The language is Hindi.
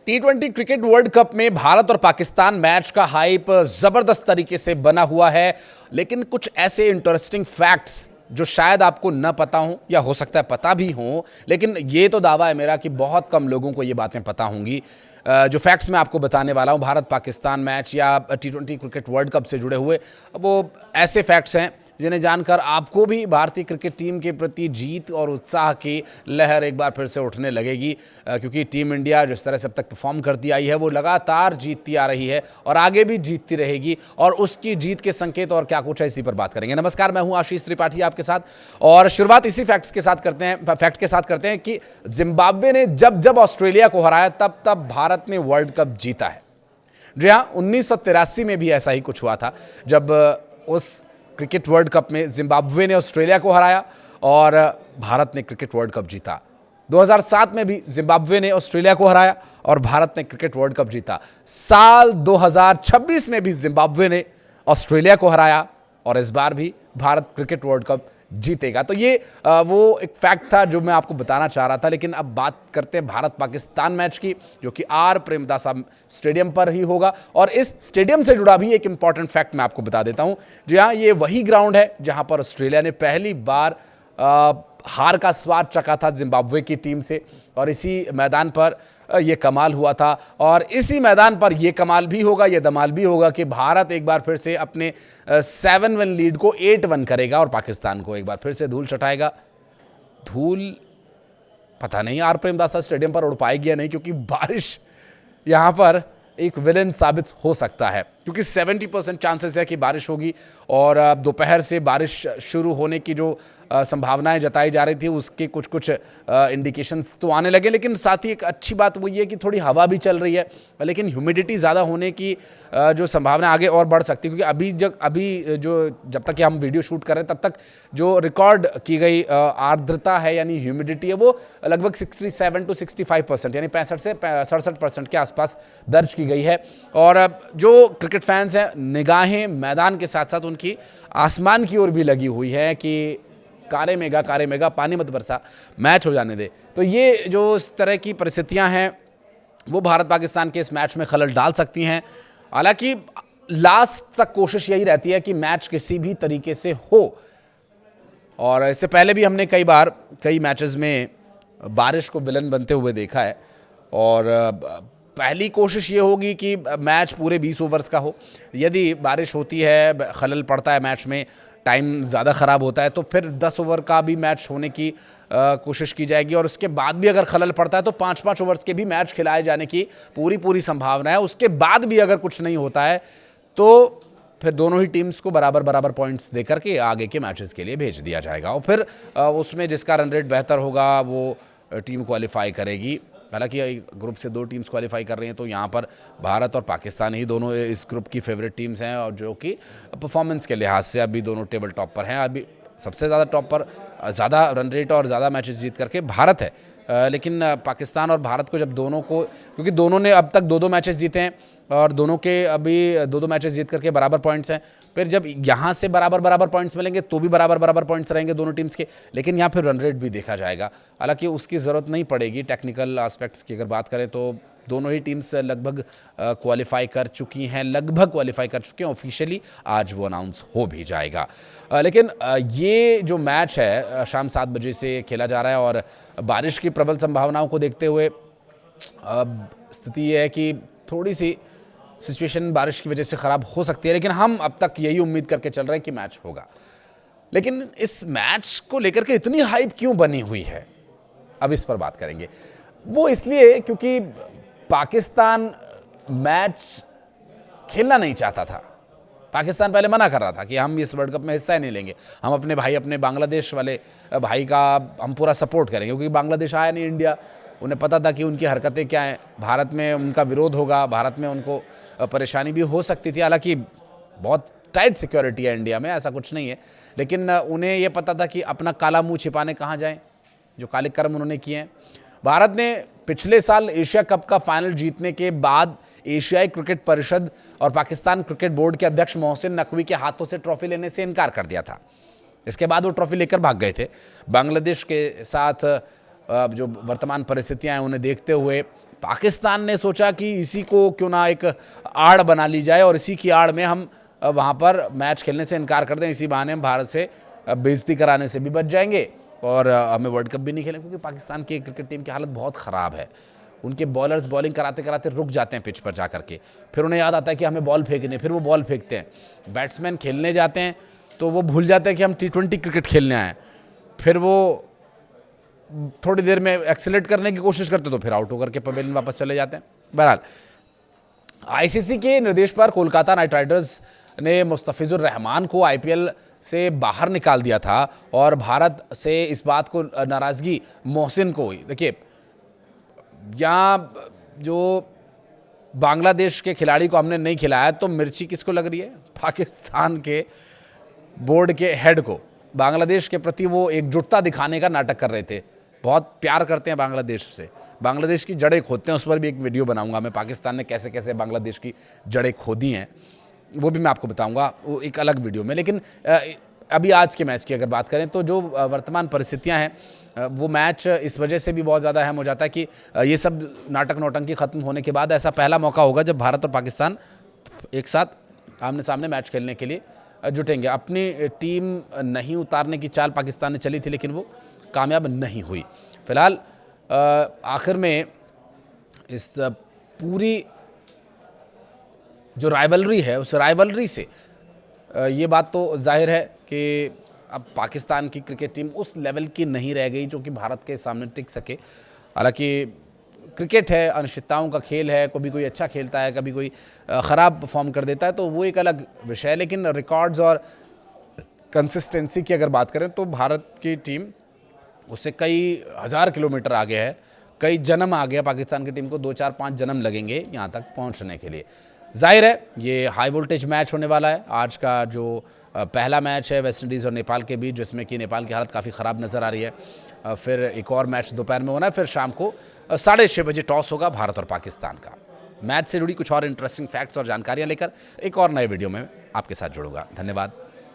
T20 क्रिकेट वर्ल्ड कप में भारत और पाकिस्तान मैच का हाइप जबरदस्त तरीके से बना हुआ है। लेकिन कुछ ऐसे इंटरेस्टिंग फैक्ट्स जो शायद आपको न पता हो या हो सकता है पता भी हो, लेकिन ये तो दावा है मेरा कि बहुत कम लोगों को ये बातें पता होंगी। जो फैक्ट्स मैं आपको बताने वाला हूँ भारत पाकिस्तान मैच या T20 क्रिकेट वर्ल्ड कप से जुड़े हुए, वो ऐसे फैक्ट्स हैं जिन्हें जानकर आपको भी भारतीय क्रिकेट टीम के प्रति जीत और उत्साह की लहर एक बार फिर से उठने लगेगी। क्योंकि टीम इंडिया जिस तरह से अब तक परफॉर्म करती आई है वो लगातार जीतती आ रही है और आगे भी जीतती रहेगी, और उसकी जीत के संकेत और क्या कुछ है इसी पर बात करेंगे। नमस्कार, मैं हूं आशीष त्रिपाठी आपके साथ, और शुरुआत इसी फैक्ट के साथ करते हैं कि जिम्बाब्वे ने जब जब ऑस्ट्रेलिया को हराया तब तब भारत ने वर्ल्ड कप जीता है। जी हाँ, 1983 में भी ऐसा ही कुछ हुआ था, जब उस क्रिकेट वर्ल्ड कप में जिम्बाब्वे ने ऑस्ट्रेलिया को हराया और भारत ने क्रिकेट वर्ल्ड कप जीता। 2007 में भी जिम्बाब्वे ने ऑस्ट्रेलिया को हराया और भारत ने क्रिकेट वर्ल्ड कप जीता। साल 2026 में भी जिम्बाब्वे ने ऑस्ट्रेलिया को हराया और इस बार भी भारत क्रिकेट वर्ल्ड कप जीतेगा। तो ये वो एक फैक्ट था जो मैं आपको बताना चाह रहा था। लेकिन अब बात करते हैं भारत पाकिस्तान मैच की, जो कि आर प्रेमदासा स्टेडियम पर ही होगा। और इस स्टेडियम से जुड़ा भी एक इंपॉर्टेंट फैक्ट मैं आपको बता देता हूं। जी हाँ, ये वही ग्राउंड है जहां पर ऑस्ट्रेलिया ने पहली बार हार का स्वाद चखा था जिम्बाब्वे की टीम से, और इसी मैदान पर ये कमाल हुआ था। और इसी मैदान पर ये कमाल भी होगा, ये धमाल भी होगा कि भारत एक बार फिर से अपने 7-1 लीड को 8-1 करेगा और पाकिस्तान को एक बार फिर से धूल चटाएगा। धूल पता नहीं आर प्रेमदासा स्टेडियम पर उड़ पाएगी या नहीं, क्योंकि बारिश यहां पर एक विलेन साबित हो सकता है, क्योंकि 70% चांसेस है कि बारिश होगी। और दोपहर से बारिश शुरू होने की जो संभावनाएं जताई जा रही थी उसके कुछ इंडिकेशंस तो आने लगे। लेकिन साथ ही एक अच्छी बात वो ये है कि थोड़ी हवा भी चल रही है, लेकिन ह्यूमिडिटी ज़्यादा होने की जो संभावना आगे और बढ़ सकती है। क्योंकि जब तक हम वीडियो शूट कर रहे हैं तब तक जो रिकॉर्ड की गई आर्द्रता है यानी ह्यूमिडिटी है वो लगभग 67 से 65% यानी 65 से 67% के आसपास दर्ज की गई है। और जो क्रिकेट फैंस हैं निगाहें मैदान के साथ साथ उनकी आसमान की ओर भी लगी हुई है कि कारे मेगा पानी मत बरसा, मैच हो जाने दे। तो ये जो इस तरह की परिस्थितियां हैं वो भारत पाकिस्तान के इस मैच में खलल डाल सकती हैं। हालांकि लास्ट तक कोशिश यही रहती है कि मैच किसी भी तरीके से हो, और इससे पहले भी हमने कई मैचेस में बारिश को विलन बनते हुए देखा है। और पहली कोशिश ये होगी कि मैच पूरे 20 ओवर्स का हो। यदि बारिश होती है, खलल पड़ता है मैच में, टाइम ज़्यादा ख़राब होता है, तो फिर 10 ओवर का भी मैच होने की कोशिश की जाएगी। और उसके बाद भी अगर खलल पड़ता है तो 5-5 ओवर्स के भी मैच खिलाए जाने की पूरी संभावना है। उसके बाद भी अगर कुछ नहीं होता है तो फिर दोनों ही टीम्स को बराबर पॉइंट्स देकर के आगे के मैचेस के लिए भेज दिया जाएगा, और फिर उसमें जिसका रन रेट बेहतर होगा वो टीम क्वालिफाई करेगी। हालांकि ग्रुप से 2 टीम्स क्वालिफाई कर रही हैं, तो यहाँ पर भारत और पाकिस्तान ही दोनों इस ग्रुप की फेवरेट टीम्स हैं, और जो कि परफॉर्मेंस के लिहाज से अभी दोनों टेबल टॉप पर हैं। अभी सबसे ज़्यादा टॉप पर ज़्यादा रन रेट और ज़्यादा मैचेस जीत करके भारत है। लेकिन पाकिस्तान और भारत को जब दोनों को, क्योंकि दोनों ने अब तक 2-2 मैचेस जीते हैं और दोनों के अभी 2-2 मैचेस जीत करके बराबर पॉइंट्स हैं। फिर जब यहाँ से बराबर पॉइंट्स मिलेंगे तो भी बराबर पॉइंट्स रहेंगे दोनों टीम्स के, लेकिन यहाँ फिर रन रेट भी देखा जाएगा। हालांकि उसकी ज़रूरत नहीं पड़ेगी। टेक्निकल एस्पेक्ट्स की अगर बात करें तो दोनों ही टीम्स लगभग क्वालिफाई कर चुकी हैं, ऑफिशियली आज वो अनाउंस हो भी जाएगा। लेकिन ये जो मैच है शाम 7 बजे से खेला जा रहा है, और बारिश की प्रबल संभावनाओं को देखते हुए स्थिति ये है कि थोड़ी सी सिचुएशन बारिश की वजह से ख़राब हो सकती है, लेकिन हम अब तक यही उम्मीद करके चल रहे हैं कि मैच होगा। लेकिन इस मैच को लेकर के इतनी हाइप क्यों बनी हुई है, अब इस पर बात करेंगे। वो इसलिए क्योंकि पाकिस्तान मैच खेलना नहीं चाहता था। पाकिस्तान पहले मना कर रहा था कि हम इस वर्ल्ड कप में हिस्सा ही नहीं लेंगे, हम अपने बांग्लादेश वाले भाई का हम पूरा सपोर्ट करेंगे, क्योंकि बांग्लादेश आया नहीं इंडिया। उन्हें पता था कि उनकी हरकतें क्या हैं, भारत में उनका विरोध होगा, भारत में उनको परेशानी भी हो सकती थी। हालांकि बहुत टाइट सिक्योरिटी है इंडिया में, ऐसा कुछ नहीं है, लेकिन उन्हें यह पता था कि अपना काला मुंह छिपाने कहाँ जाएं, जो काले कर्म उन्होंने किए हैं। भारत ने पिछले साल एशिया कप का फाइनल जीतने के बाद एशियाई क्रिकेट परिषद और पाकिस्तान क्रिकेट बोर्ड के अध्यक्ष मोहसिन नकवी के हाथों से ट्रॉफी लेने से इनकार कर दिया था। इसके बाद वो ट्रॉफी लेकर भाग गए थे। बांग्लादेश के साथ जो वर्तमान परिस्थितियां हैं उन्हें देखते हुए पाकिस्तान ने सोचा कि इसी को क्यों ना एक आड़ बना ली जाए और इसी की आड़ में हम वहाँ पर मैच खेलने से इनकार कर दें, इसी बहाने हम भारत से बेइज्जती कराने से भी बच जाएंगे और हमें वर्ल्ड कप भी नहीं खेलें, क्योंकि पाकिस्तान की क्रिकेट टीम की हालत बहुत ख़राब है। उनके बॉलर्स बॉलिंग कराते कराते रुक जाते हैं पिच पर जा करके, फिर उन्हें याद आता है कि हमें बॉल फेंकने, फिर वो बॉल फेंकते हैं। बैट्समैन खेलने जाते हैं तो वो भूल जाते हैं कि हम T20 क्रिकेट खेलने आए हैं, फिर वो थोड़ी देर में एक्सेलेरेट करने की कोशिश करते तो फिर आउट होकर के पवेलियन वापस चले जाते हैं। बहरहाल आईसीसी के निर्देश पर कोलकाता नाइट राइडर्स ने मुस्तफिजुर रहमान को आईपीएल से बाहर निकाल दिया था और भारत से इस बात को नाराज़गी मोहसिन को हुई। देखिए, यहाँ जो बांग्लादेश के खिलाड़ी को हमने नहीं खिलाया तो मिर्ची किसको लग रही है? पाकिस्तान के बोर्ड के हेड को। बांग्लादेश के प्रति वो एकजुटता दिखाने का नाटक कर रहे थे, बहुत प्यार करते हैं बांग्लादेश से, बांग्लादेश की जड़ें खोदते हैं। उस पर भी एक वीडियो बनाऊंगा मैं, पाकिस्तान ने कैसे कैसे बांग्लादेश की जड़ें खोदी हैं, वो भी मैं आपको बताऊंगा वो एक अलग वीडियो में। लेकिन अभी आज के मैच की अगर बात करें तो जो वर्तमान परिस्थितियां हैं, वो मैच इस वजह से भी बहुत ज़्यादा अहम हो जाता है कि ये सब नाटक नौटंकी ख़त्म होने के बाद ऐसा पहला मौका होगा जब भारत और पाकिस्तान एक साथ आमने सामने मैच खेलने के लिए जुटेंगे। अपनी टीम नहीं उतारने की चाल पाकिस्तान ने चली थी, लेकिन वो कामयाब नहीं हुई। फिलहाल आखिर में इस पूरी जो राइवलरी है, उस राइवलरी से ये बात तो जाहिर है कि अब पाकिस्तान की क्रिकेट टीम उस लेवल की नहीं रह गई जो कि भारत के सामने टिक सके। हालांकि क्रिकेट है, अनिश्चितताओं का खेल है, कभी कोई अच्छा खेलता है, कभी कोई ख़राब परफॉर्म कर देता है, तो वो एक अलग विषय है। लेकिन रिकॉर्ड्स और कंसिस्टेंसी की अगर बात करें तो भारत की टीम उससे कई हज़ार किलोमीटर आगे है, कई जन्म आ गया। पाकिस्तान की टीम को 2, 4, 5 जन्म लगेंगे यहाँ तक पहुँचने के लिए। जाहिर है ये हाई वोल्टेज मैच होने वाला है। आज का जो पहला मैच है वेस्ट इंडीज़ और नेपाल के बीच, जिसमें कि नेपाल की हालत काफ़ी ख़राब नज़र आ रही है। फिर एक और मैच दोपहर में होना है, फिर शाम को 6:30 बजे टॉस होगा भारत और पाकिस्तान का। मैच से जुड़ी कुछ और इंटरेस्टिंग फैक्ट्स और जानकारियाँ लेकर एक और नए वीडियो में आपके साथ जुड़ूंगा। धन्यवाद।